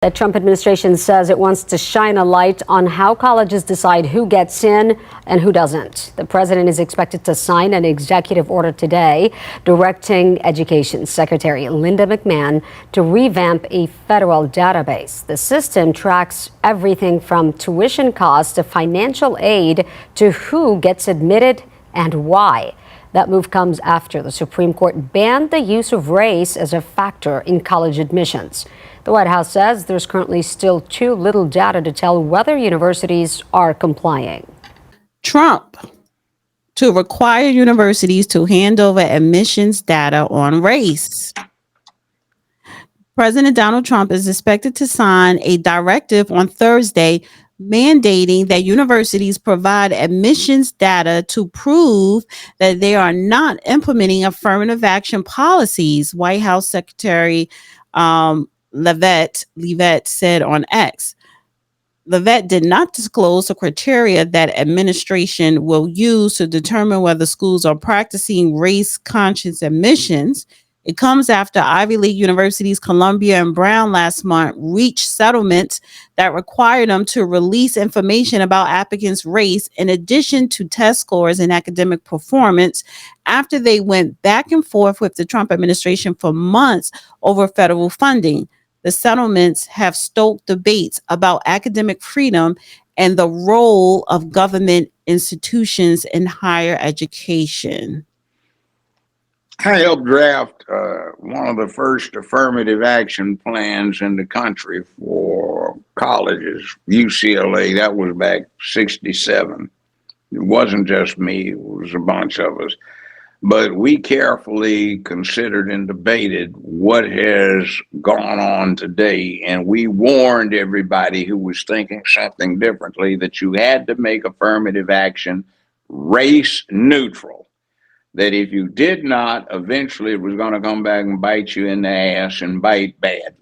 The Trump administration says it wants to shine a light on how colleges decide who gets in and who doesn't. The president is expected to sign an executive order today directing Education Secretary Linda McMahon to revamp a federal database. The system tracks everything from tuition costs to financial aid to who gets admitted and why. That move comes after the Supreme Court banned the use of race as a factor in college admissions. The White House says there's currently still too little data to tell whether universities are complying. Trump to require universities to hand over admissions data on race. President Donald Trump is expected to sign a directive on Thursday mandating that universities provide admissions data to prove that they are not implementing affirmative action policies, White House Secretary Leavitt said on X. Leavitt did not disclose the criteria that administration will use to determine whether schools are practicing race-conscious admissions. It comes after Ivy League universities Columbia and Brown last month reached settlements that required them to release information about applicants' race in addition to test scores and academic performance after they went back and forth with the Trump administration for months over federal funding. The settlements have stoked debates about academic freedom and the role of government institutions in higher education. I helped draft one of the first affirmative action plans in the country for colleges, UCLA. That was back 67. It wasn't just me, it was a bunch of us. But we carefully considered and debated what has gone on today. And we warned everybody who was thinking something differently that you had to make affirmative action race neutral. That if you did not, eventually it was going to come back and bite you in the ass and bite badly.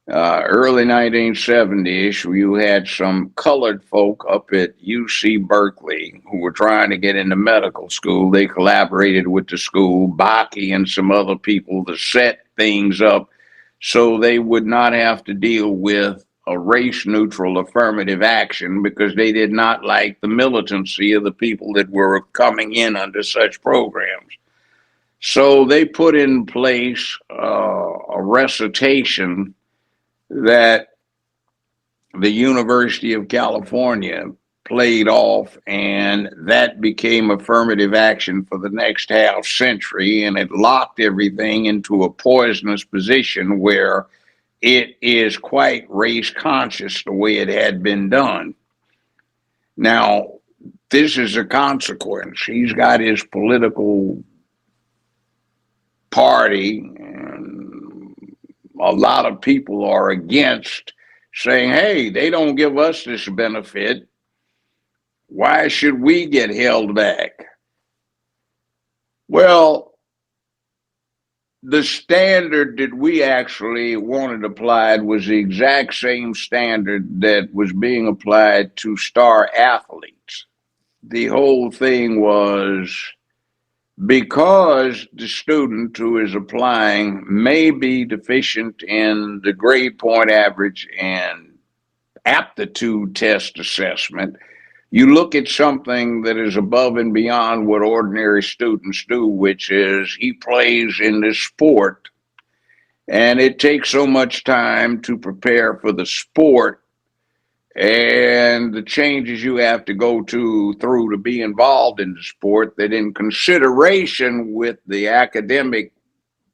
Early 1970s, you had some colored folk up at UC Berkeley who were trying to get into medical school. They collaborated with the school, Bakke and some other people, to set things up so they would not have to deal with a race-neutral affirmative action because they did not like the militancy of the people that were coming in under such programs. So they put in place a recitation that the University of California played off, and that became affirmative action for the next half century, and it locked everything into a poisonous position where it is quite race conscious the way it had been done. Now, this is a consequence. He's got his political party, and a lot of people are against, saying, hey, they don't give us this benefit. Why should we get held back? Well, the standard that we actually wanted applied was the exact same standard that was being applied to star athletes. The whole thing was because the student who is applying may be deficient in the grade point average and aptitude test assessment, you look at something that is above and beyond what ordinary students do, which is he plays in this sport, and it takes so much time to prepare for the sport and the changes you have to go through to be involved in the sport, that in consideration with the academic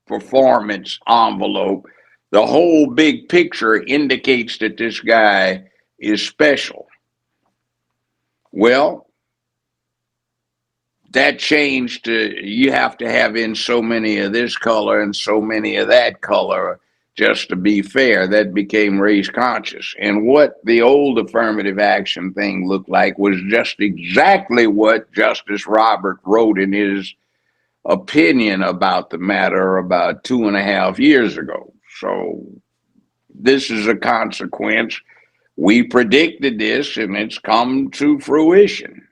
performance envelope, the whole big picture indicates that this guy is special. Well, that changed to you have to have in so many of this color and so many of that color just to be fair. That became race conscious. And what the old affirmative action thing looked like was just exactly what Justice Robert wrote in his opinion about the matter about 2.5 years ago. So this is a consequence. We predicted this, and it's come to fruition.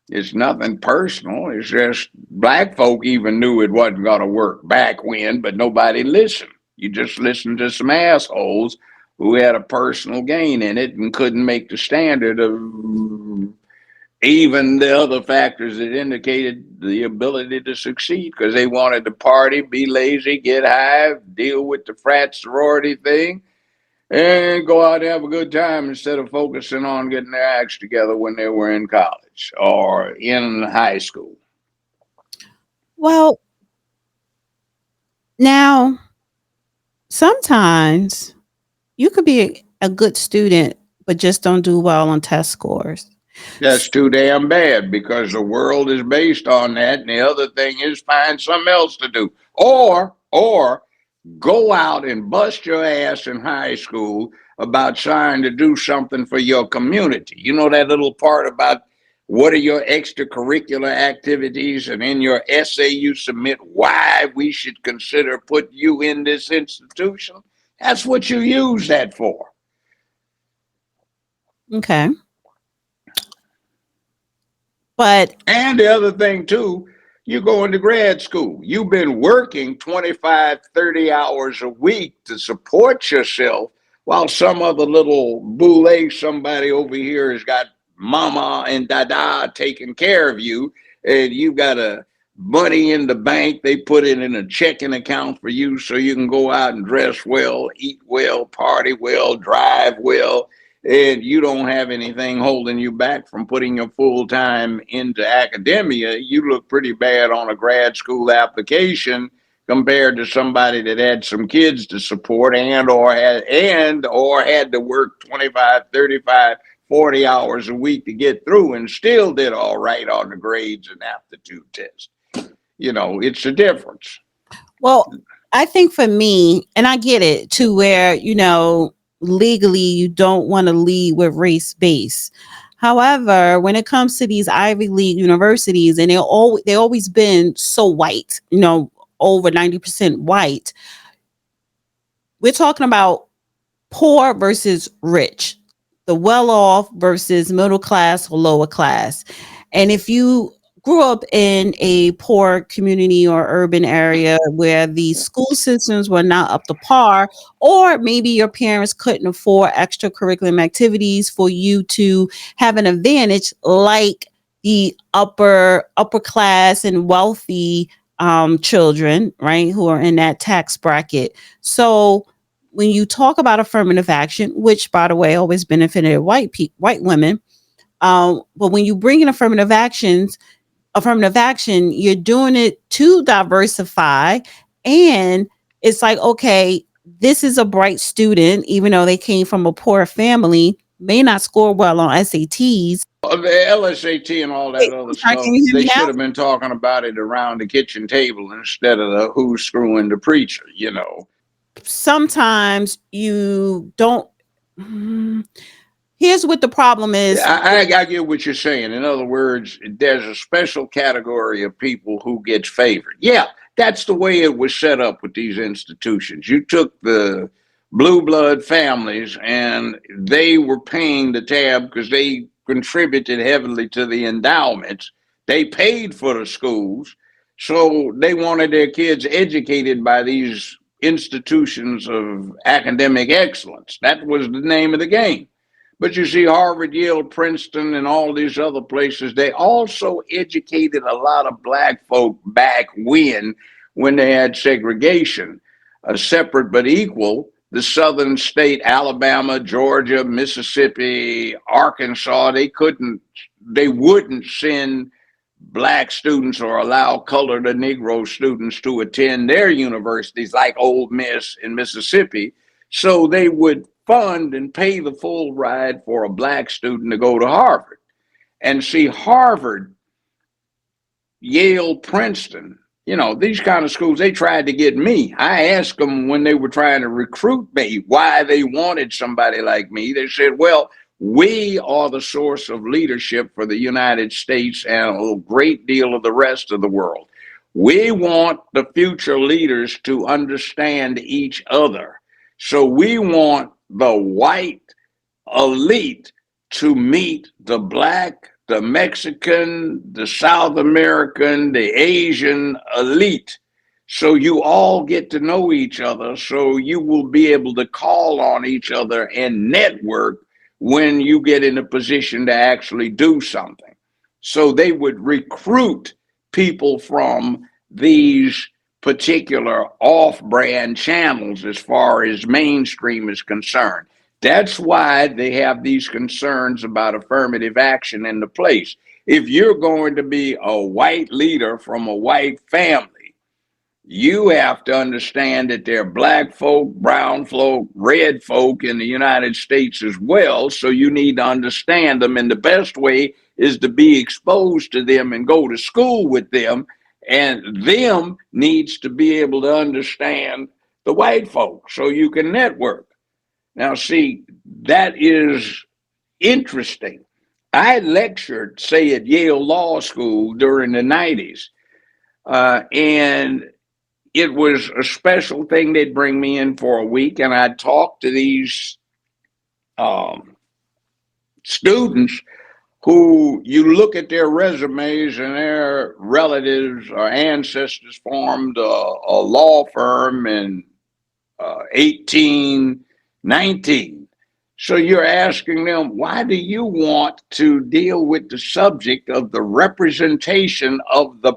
It's nothing personal. It's just black folk even knew it wasn't going to work back when, but nobody listened. You just listened to some assholes who had a personal gain in it and couldn't make the standard of even the other factors that indicated the ability to succeed because they wanted to party, be lazy, get high, deal with the frat sorority thing, and go out and have a good time instead of focusing on getting their acts together when they were in college or in high school. Well, now sometimes you could be a good student, but just don't do well on test scores. That's too damn bad because the world is based on that. And the other thing is find something else to do. Or go out and bust your ass in high school about trying to do something for your community. You know that little part about what are your extracurricular activities, and in your essay you submit why we should consider putting you in this institution? That's what you use that for. Okay. But And the other thing too, you go into grad school. You've been working 25, 30 hours a week to support yourself while some other little boule somebody over here has got mama and dada taking care of you, and you've got a money in the bank. They put it in a checking account for you so you can go out and dress well, eat well, party well, drive well, and you don't have anything holding you back from putting your full time into academia. You look pretty bad on a grad school application compared to somebody that had some kids to support and or had to work 25, 35, 40 hours a week to get through and still did all right on the grades and aptitude test. It's a difference. well, I think for me, and I get it to where, legally you don't want to lead with race base. However, when it comes to these Ivy League universities, and they always been so white, over 90% white, we're talking about poor versus rich, the well off versus middle class or lower class. And if you grew up in a poor community or urban area where the school systems were not up to par, or maybe your parents couldn't afford extracurricular activities for you to have an advantage like the upper class and wealthy children, right, who are in that tax bracket. So when you talk about affirmative action, which by the way always benefited white women, but when you bring in affirmative action, you're doing it to diversify, and it's like, okay, this is a bright student, even though they came from a poor family, may not score well on SATs. The LSAT and all that Wait, other I'm sorry, stuff, can you hear they me now? should have been talking about it around the kitchen table instead of the who's screwing the preacher. Sometimes you don't. Here's what the problem is. I get what you're saying. In other words, there's a special category of people who gets favored. Yeah, that's the way it was set up with these institutions. You took the blue blood families and they were paying the tab because they contributed heavily to the endowments. They paid for the schools. So they wanted their kids educated by these institutions of academic excellence. That was the name of the game. But you see, Harvard, Yale, Princeton, and all these other places, they also educated a lot of black folk back when they had segregation, separate but equal. The southern state, Alabama, Georgia, Mississippi, Arkansas, they wouldn't send black students or allow colored or Negro students to attend their universities like Ole Miss in Mississippi. So they would fund and pay the full ride for a black student to go to Harvard. And see, Harvard, Yale, Princeton, these kind of schools, they tried to get me. I asked them when they were trying to recruit me why they wanted somebody like me. They said, well, we are the source of leadership for the United States and a great deal of the rest of the world. We want the future leaders to understand each other. So we want the white elite to meet the black, the Mexican, the South American, the Asian elite So you all get to know each other, so you will be able to call on each other and network when you get in a position to actually do something. So they would recruit people from these particular off-brand channels as far as mainstream is concerned. That's why they have these concerns about affirmative action in the place. If you're going to be a white leader from a white family, you have to understand that there are black folk, brown folk, red folk in the United States as well. So you need to understand them. And the best way is to be exposed to them and go to school with them. And them needs to be able to understand the white folk so you can network. Now, see, that is interesting. I lectured, say, at Yale Law School during the 90s. And it was a special thing. They'd bring me in for a week and I'd talk to these students who you look at their resumes and their relatives or ancestors formed a law firm in 1819. So you're asking them, why do you want to deal with the subject of the representation of the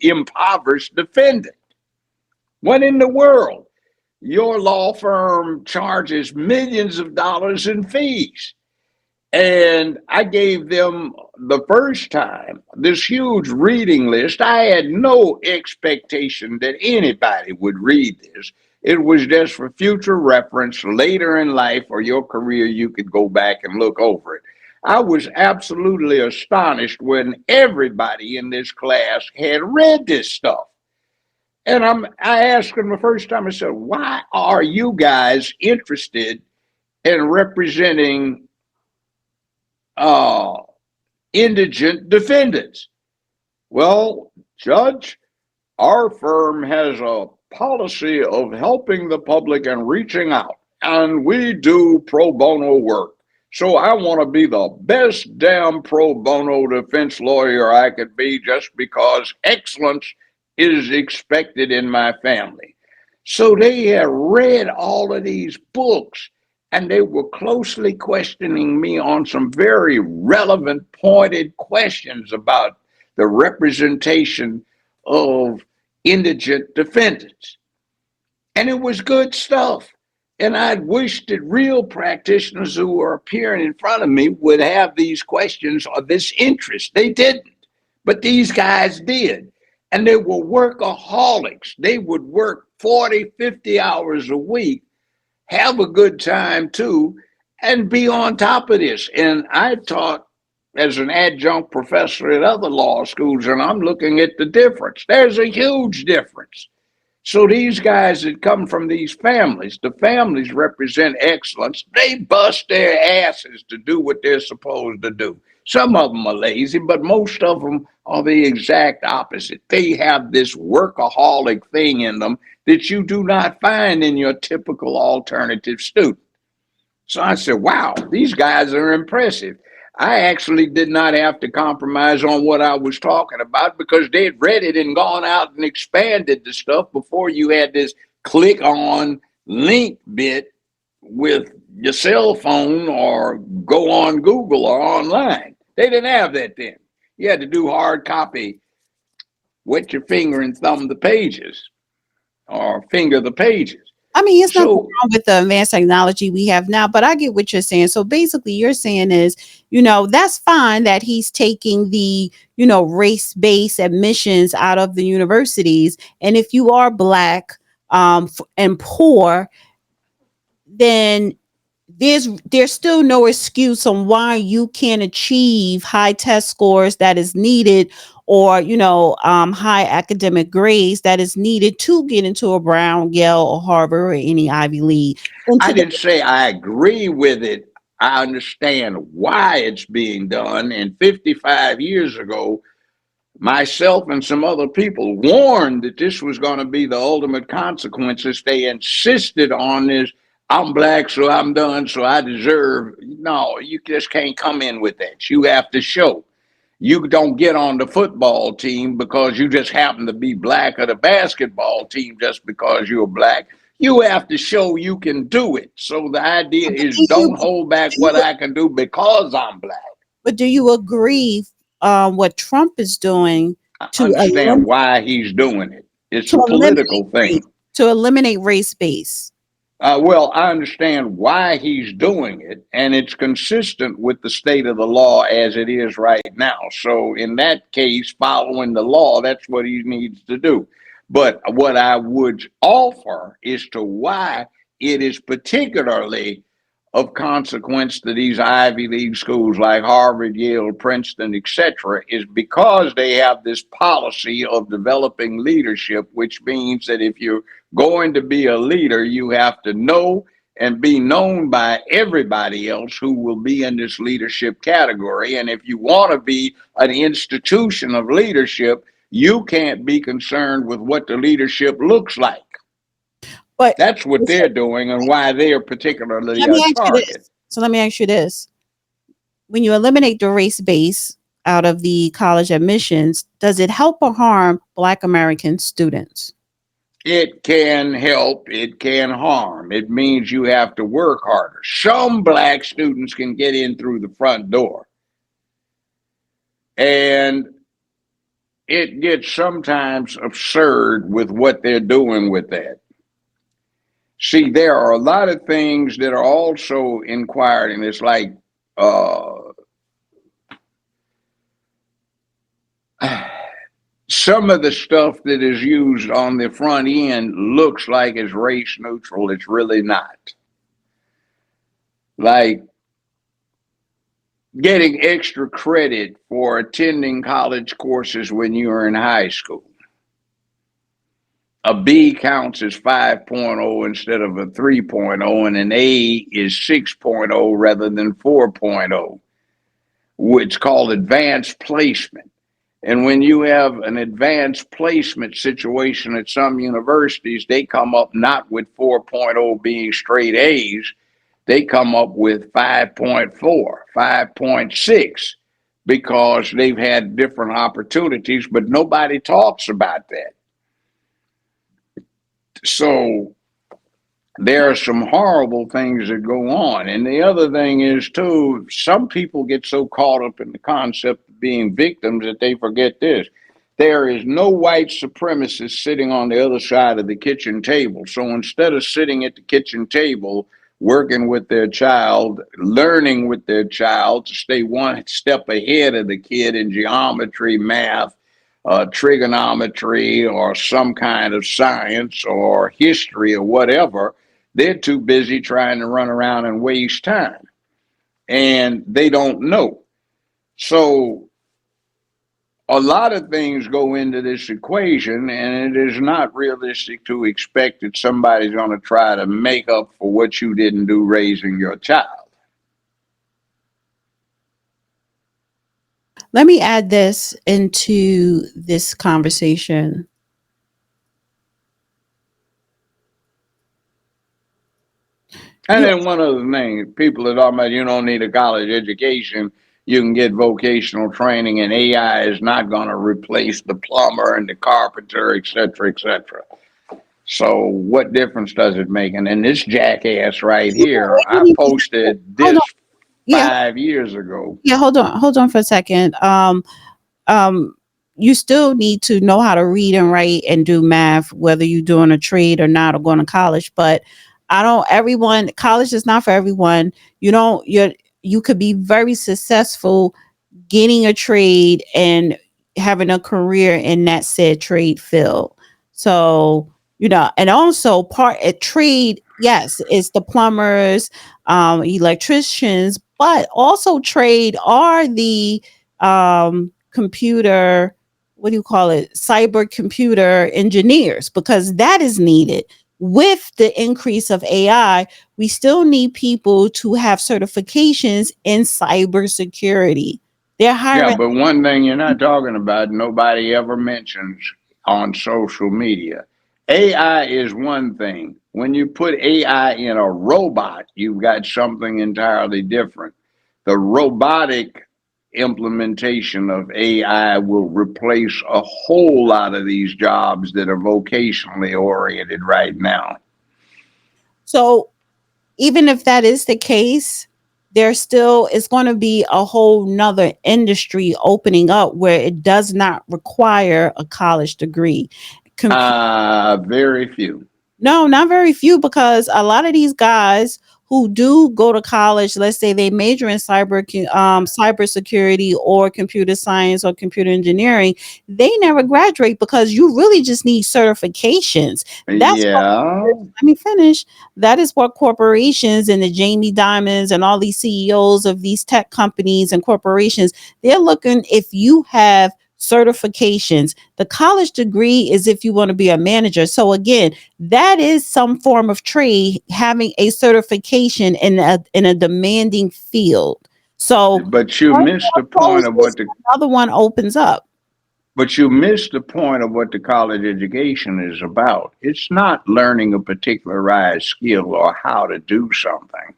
impoverished defendant? What in the world? Your law firm charges millions of dollars in fees. And I gave them the first time this huge reading list. I had no expectation that anybody would read this. It was just for future reference later in life or your career. You could go back and look over it. I was absolutely astonished when everybody in this class had read this stuff. And I asked them the first time, I said, why are you guys interested in representing indigent defendants? Well, Judge, our firm has a policy of helping the public and reaching out, and we do pro bono work. So I want to be the best damn pro bono defense lawyer I could be just because excellence is expected in my family. So they had read all of these books and they were closely questioning me on some very relevant, pointed questions about the representation of indigent defendants. And it was good stuff. And I'd wished that real practitioners who were appearing in front of me would have these questions or this interest. They didn't, but these guys did. And they were workaholics. They would work 40, 50 hours a week, have a good time too, and be on top of this. And I taught as an adjunct professor at other law schools, and I'm looking at the difference. There's a huge difference. So these guys that come from these families, the families represent excellence. They bust their asses to do what they're supposed to do. Some of them are lazy, but most of them are the exact opposite. They have this workaholic thing in them that you do not find in your typical alternative student. So I said, wow, these guys are impressive. I actually did not have to compromise on what I was talking about because they'd read it and gone out and expanded the stuff before you had this click on link bit with your cell phone or go on Google or online. They didn't have that then. You had to do hard copy, wet your finger and thumb the pages or finger the pages. I mean, it's nothing wrong with the advanced technology we have now, but I get what you're saying. So basically you're saying is, that's fine that he's taking the, race-based admissions out of the universities. And if you are Black and poor, then there's still no excuse on why you can't achieve high test scores that is needed or high academic grades that is needed to get into a Brown, Yale, or Harvard or any Ivy League. I didn't say I agree with it. I understand why it's being done. And 55 years ago, myself and some other people warned that this was going to be the ultimate consequences. They insisted on this. I'm Black, so I'm done, so I deserve. No, you just can't come in with that. You have to show. You don't get on the football team because you just happen to be black, or the basketball team just because you're black. You have to show you can do it. So the idea But is don't hold back what I can do because I'm black. but do you agree what Trump is doing I to understand eliminate why he's doing it. It's to a eliminate political race thing. to eliminate race base? Well, I understand why he's doing it, and it's consistent with the state of the law as it is right now. So, in that case, following the law, that's what he needs to do. But what I would offer is to why it is particularly of consequence to these Ivy League schools like Harvard, Yale, Princeton, etc., is because they have this policy of developing leadership, which means that if you're going to be a leader, you have to know and be known by everybody else who will be in this leadership category. And if you want to be an institution of leadership, you can't be concerned with what the leadership looks like. But That's what they're doing and why they are particularly let a me ask you target. this. So let me ask you this. When you eliminate the race base out of the college admissions, does it help or harm Black American students? It can help, it can harm. It means you have to work harder. Some black students can get in through the front door. And it gets sometimes absurd with what they're doing with that. See, there are a lot of things that are also inquired, and it's like some of the stuff that is used on the front end looks like it's race neutral. It's really not. Like getting extra credit for attending college courses when you were in high school. A B counts as 5.0 instead of a 3.0, and an A is 6.0 rather than 4.0. It's called advanced placement. And when you have an advanced placement situation at some universities, they come up not with 4.0 being straight A's, they come up with 5.4, 5.6, because they've had different opportunities, but nobody talks about that. So there are some horrible things that go on. And the other thing is, too, some people get so caught up in the concept of being victims that they forget this. There is no white supremacist sitting on the other side of the kitchen table. So instead of sitting at the kitchen table, working with their child, learning with their child to stay one step ahead of the kid in geometry, math, trigonometry, or some kind of science or history or whatever, they're too busy trying to run around and waste time. And they don't know. So a lot of things go into this equation, and it is not realistic to expect that somebody's going to try to make up for what you didn't do raising your child. Let me add this into this conversation. And You, then one other thing, people are talking about you don't need a college education. You can get vocational training, and AI is not going to replace the plumber and the carpenter, et cetera, et cetera. So what difference does it make? And then this jackass right here, I posted hold this on. Yeah, 5 years ago. yeah, hold on for a second. Um, you still need to know how to read and write and do math, whether you're doing a trade or not, or going to college. But I don't. Everyone, college is not for everyone. You could be very successful getting a trade and having a career in that said trade field. So, and also part a trade, yes, it's the plumbers, electricians, but also trade are the computer, what do you call it? Cyber computer engineers, because that is needed. With the increase of AI, we still need people to have certifications in cybersecurity. They're Yeah, hiring. but one thing you're not talking about, nobody ever mentions on social media. AI is one thing. When you put AI in a robot, you've got something entirely different. The robotic implementation of AI will replace a whole lot of these jobs that are vocationally oriented right now. So even if that is the case, there still is going to be a whole nother industry opening up where it does not require a college degree. Very few. No, not very few, because a lot of these guys who do go to college, let's say they major in cybersecurity or computer science or computer engineering, they never graduate because you really just need certifications. That's what, Yeah. let me finish. That is what corporations and the Jamie Dimons and all these CEOs of these tech companies and corporations, they're looking if you have certifications. The college degree is if you want to be a manager. So again, that is some form of trade, having a certification in a demanding field. So But you one missed the door point of closes, what the another one opens up. but you missed the point of what the college education is about. It's not learning a particularized skill or how to do something.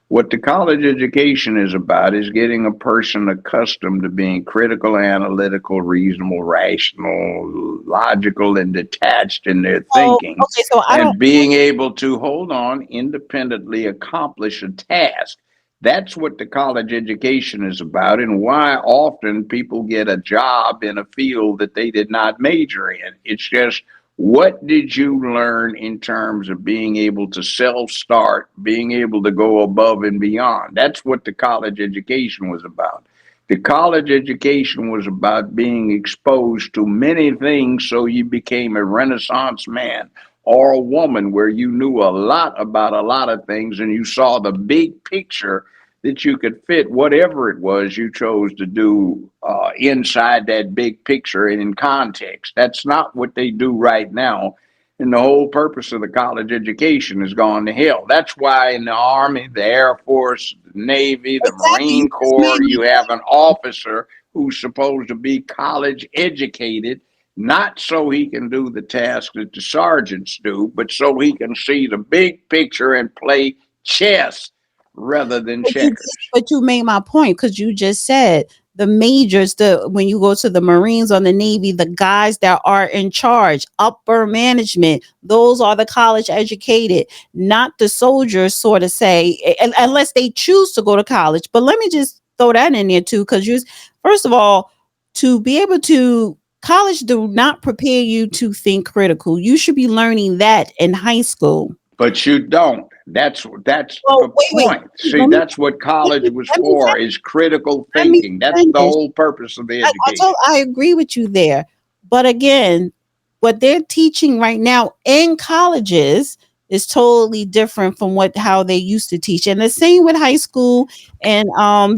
What the college education is about is getting a person accustomed to being critical, analytical, reasonable, rational, logical, and detached in their So thinking, okay, so I don't. and being able to hold on, independently accomplish a task. That's what the college education is about, and why often people get a job in a field that they did not major in. It's just, what did you learn in terms of being able to self start, being able to go above and beyond? That's what the college education was about. The college education was about being exposed to many things so you became a Renaissance man or a woman where you knew a lot about a lot of things and you saw the big picture that you could fit whatever it was you chose to do inside that big picture and in context. That's not what they do right now. And the whole purpose of the college education has gone to hell. That's why in the Army, the Air Force, the Navy, the Exactly. You Marine just made Corps, my you have an officer who's supposed to be college educated, not so he can do the tasks that the sergeants do, but so he can see the big picture and play chess rather than checkers. But you made my point, because you just said the majors, the when you go to the Marines or the Navy, the guys that are in charge, upper management, those are the college educated, not the soldiers, sort of say, unless they choose to go to college. But let me just throw that in there too, because you, first of all, to be able to, college do not prepare you to think critical. You should be learning that in high school. But you don't. That's the Well, wait. point. See, Let me that's what college was let me for, is critical let me thinking. That's the finish. whole purpose of the education. I agree with you there. But again, what they're teaching right now in colleges is totally different from what how they used to teach. And the same with high school and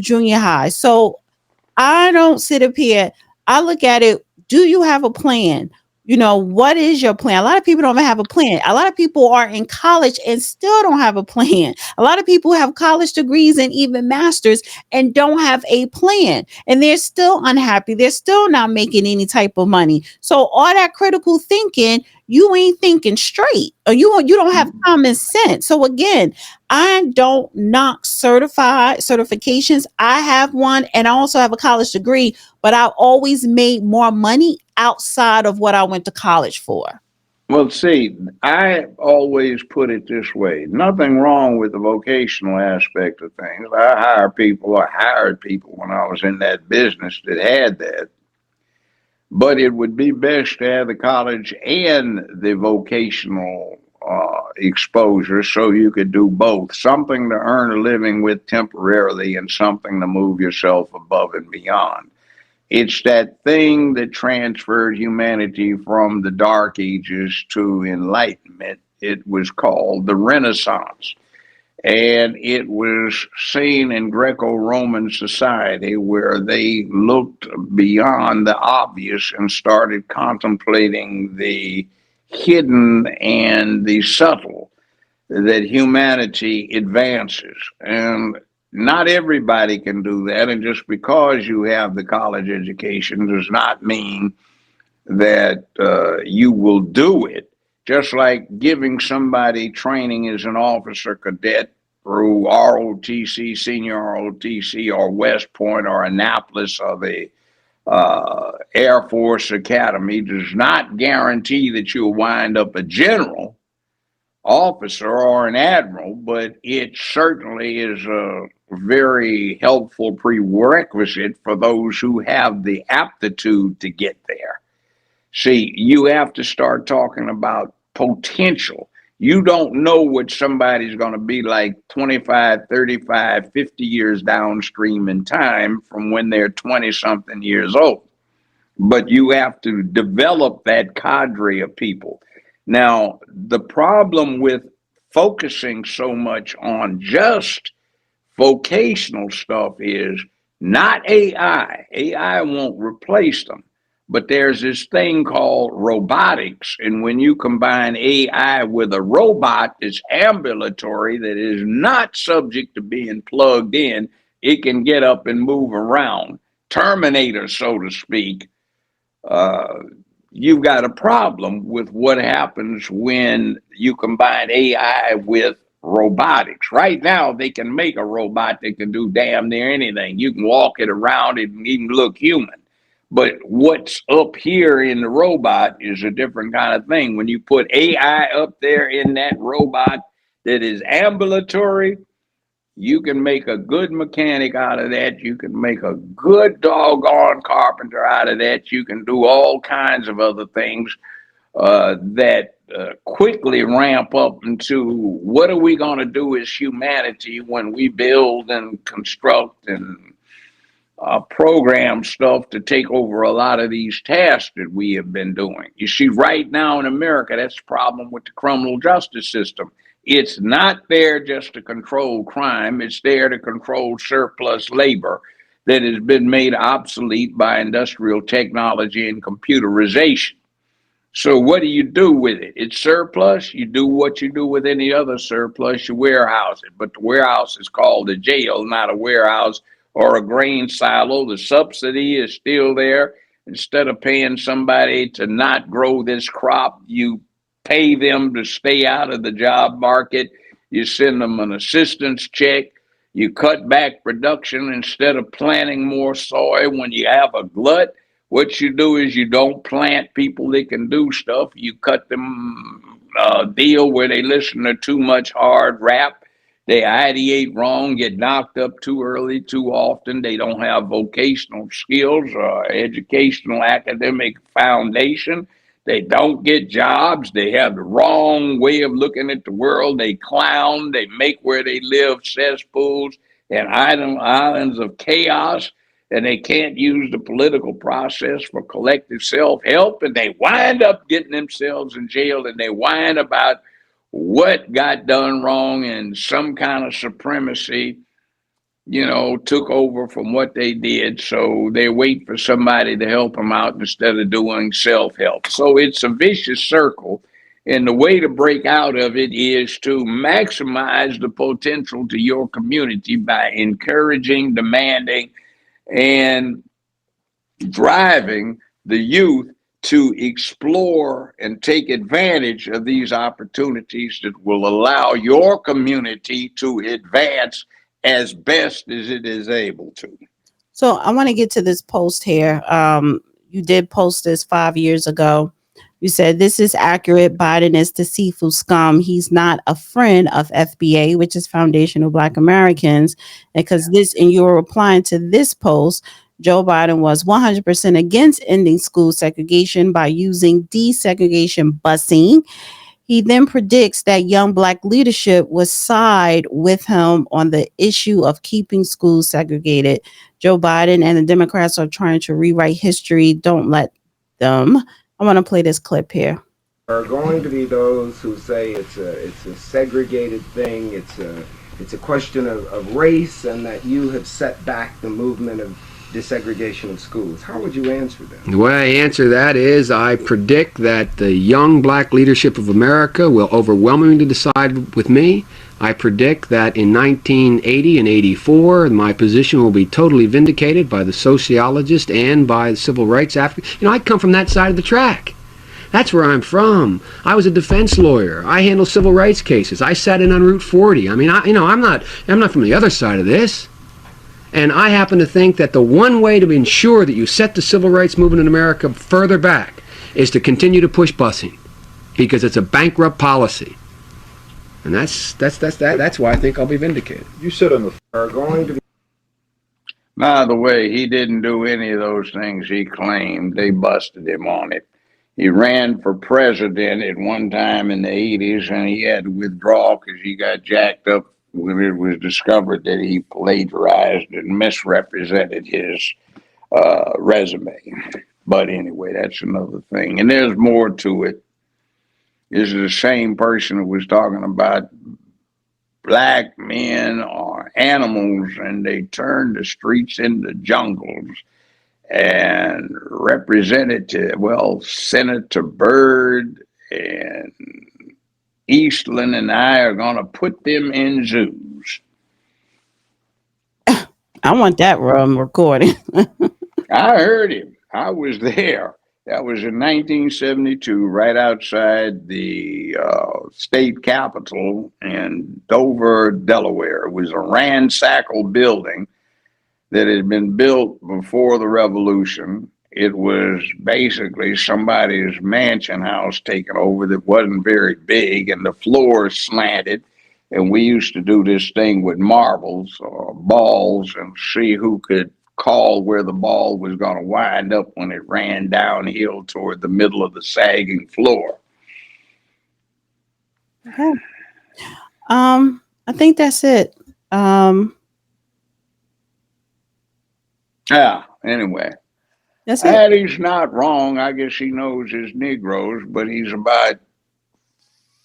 junior high. So I don't sit up here. I look at it. Do you have a plan? You know, what is your plan? A lot of people don't have a plan. A lot of people are in college and still don't have a plan. A lot of people have college degrees and even masters and don't have a plan. And they're still unhappy. They're still not making any type of money. So all that critical thinking, you ain't thinking straight, or you don't have common sense. So again, I don't knock certifications. I have one, and I also have a college degree, but I've always made more money outside of what I went to college for. Well, see, I always put it this way: nothing wrong with the vocational aspect of things. I hire people, or hired people when I was in that business that had that. But it would be best to have the college and the vocational exposure so you could do both, something to earn a living with temporarily and something to move yourself above and beyond. It's that thing that transferred humanity from the Dark Ages to enlightenment. It was called the Renaissance. And it was seen in Greco Roman society where they looked beyond the obvious and started contemplating the hidden and the subtle, that humanity advances. And not everybody can do that. And just because you have the college education does not mean that you will do it. Just like giving somebody training as an officer cadet through ROTC, senior ROTC, or West Point, or Annapolis, or the Air Force Academy does not guarantee that you'll wind up a general officer or an admiral, but it certainly is a very helpful prerequisite for those who have the aptitude to get there. See, you have to start talking about potential. You don't know what somebody's going to be like 25, 35, 50 years downstream in time from when they're 20 something years old. But you have to develop that cadre of people. Now, the problem with focusing so much on just vocational stuff is not AI. AI won't replace them. But there's this thing called robotics. And when you combine AI with a robot that's ambulatory, that is not subject to being plugged in, it can get up and move around. Terminator, so to speak. You've got a problem with what happens when you combine AI with robotics. Right now, they can make a robot that can do damn near anything. You can walk it around, it can even look human. But what's up here in the robot is a different kind of thing. When you put AI up there in that robot that is ambulatory, you can make a good mechanic out of that. You can make a good doggone carpenter out of that. You can do all kinds of other things that quickly ramp up into what are we going to do as humanity when we build and construct and program stuff to take over a lot of these tasks that we have been doing. You see, right now in America, that's the problem with the criminal justice system. It's not there just to control crime. It's there to control surplus labor that has been made obsolete by industrial technology and computerization. So what do you do with it? It's surplus. You do what you do with any other surplus. You warehouse it. But the warehouse is called a jail, not a warehouse or a grain silo. The subsidy is still there. Instead of paying somebody to not grow this crop, you pay them to stay out of the job market. You send them an assistance check. You cut back production instead of planting more soy when you have a glut. What you do is you don't plant people that can do stuff. You cut them a deal where they listen to too much hard rap. They ideate wrong, get knocked up too early, too often. They don't have vocational skills or educational academic foundation. They don't get jobs. They have the wrong way of looking at the world. They clown. They make where they live cesspools and islands of chaos. And they can't use the political process for collective self-help. And they wind up getting themselves in jail, and they whine about what got done wrong, and some kind of supremacy, took over from what they did. So they wait for somebody to help them out instead of doing self-help. So it's a vicious circle. And the way to break out of it is to maximize the potential to your community by encouraging, demanding, and driving the youth to explore and take advantage of these opportunities that will allow your community to advance as best as it is able to. So I want to get to this post here. You did post this 5 years ago. You said, this is accurate. Biden is deceitful scum. He's not a friend of FBA, which is Foundational Black Americans. Because and you were replying to this post, Joe Biden was 100% against ending school segregation by using desegregation busing. He then predicts that young Black leadership will side with him on the issue of keeping schools segregated. Joe Biden and the Democrats are trying to rewrite history. Don't let them. I want to play this clip here. There are going to be those who say it's a segregated thing. It's a question of race, and that you have set back the movement of desegregation of schools. How would you answer that? The way I answer that is I predict that the young Black leadership of America will overwhelmingly decide with me. I predict that in 1980 and 84, my position will be totally vindicated by the sociologist and by the civil rights advocate. I come from that side of the track. That's where I'm from. I was a defense lawyer. I handle civil rights cases. I sat in on Route 40. I mean, I'm not from the other side of this. And I happen to think that the one way to ensure that you set the civil rights movement in America further back is to continue to push busing, because it's a bankrupt policy. And that's why I think I'll be vindicated. You said on the Are going to be By the way, he didn't do any of those things he claimed. They busted him on it. He ran for president at one time in the 80s, and he had to withdraw because he got jacked up when it was discovered that he plagiarized and misrepresented his resume. But anyway, that's another thing. And there's more to it. This is the same person who was talking about black men are animals and they turn the streets into jungles. And Senator Byrd and Eastland and I are going to put them in zoos. I want that recording. I heard him. I was there. That was in 1972, right outside the state capitol in Dover, Delaware. It was a ramshackle building that had been built before the Revolution. It was basically somebody's mansion house taken over that wasn't very big, and the floors slanted. And we used to do this thing with marbles or balls and see who could call where the ball was going to wind up when it ran downhill toward the middle of the sagging floor. Okay. I think that's it. Anyway, That's it. Addie's not wrong. I guess he knows his Negroes, but he's about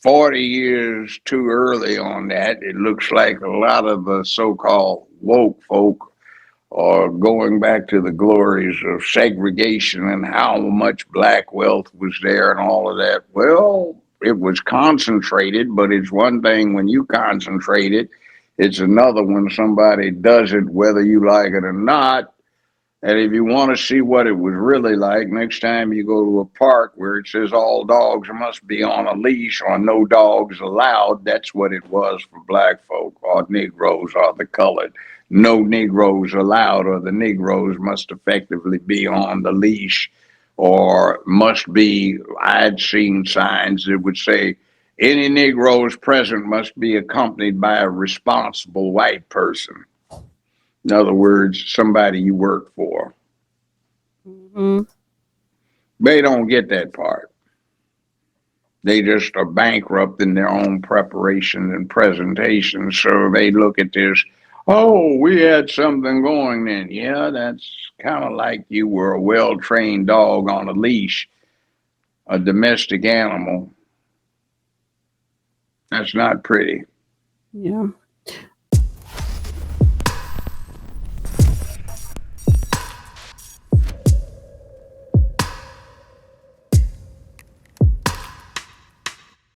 40 years too early on that. It looks like a lot of the so-called woke folk are going back to the glories of segregation and how much black wealth was there and all of that. Well, it was concentrated, but it's one thing when you concentrate it. It's another when somebody does it, whether you like it or not. And if you want to see what it was really like, next time you go to a park where it says all dogs must be on a leash or no dogs allowed, that's what it was for black folk or Negroes or the colored. No Negroes allowed, or the Negroes must effectively be on the leash, or must be, I'd seen signs that would say, any Negroes present must be accompanied by a responsible white person. In other words, somebody you work for. Mm-hmm. They don't get that part. They just are bankrupt in their own preparation and presentation. So they look at this, oh, we had something going then. Yeah, that's kind of like you were a well-trained dog on a leash, a domestic animal. That's not pretty. Yeah.